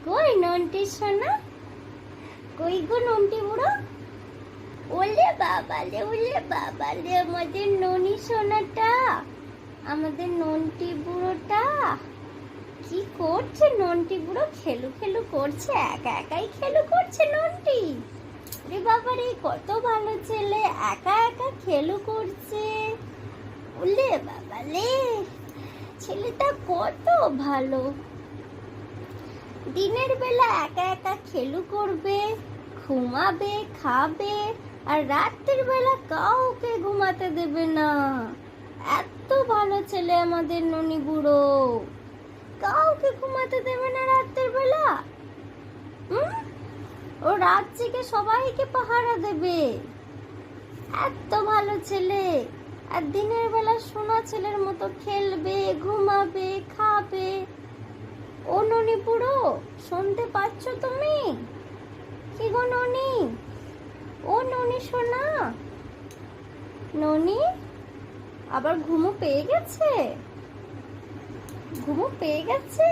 কই নন্টি সোনা, কই গো নন্টি বুড়ো? ওলে বাবালে, ওলে বাবালে, আমাদের ননি সোনাটা, আমাদের নন্টি বুড়োটা কি করছে? নন্টি বুড়ো খেলু খেলু করছে, একা একাই খেলু করছে নন্টি। রে বাবা রে, কত ভালো ছেলে, একা একা খেলু করছে। ওলে বাবালে, ছেলেটা কত ভালো। দিনের বেলা একা একা খেলু করবে, ঘুমাবে, খাবে, আর রাত্রির বেলা কাউকে ঘুমাতে দেবে না। এত ভালো ছেলে আমাদের ননি বুড়ো, কাউকে ঘুমাতে দেবে না রাত্রির বেলা। ও রাত জেগে সবাইকে পাহারা দেবে, এত ভালো ছেলে। আর দিনের বেলা সোনা ছেলের মতো খেলবে, ঘুমাবে, খাবে। ও ননি বুড়ো, শুনতে পাচ্ছ তুমি? কি গো ননি? ও ননি সোনা, ননি আবার ঘুমো পেয়ে গেছে? ঘুমো পেয়ে গেছে?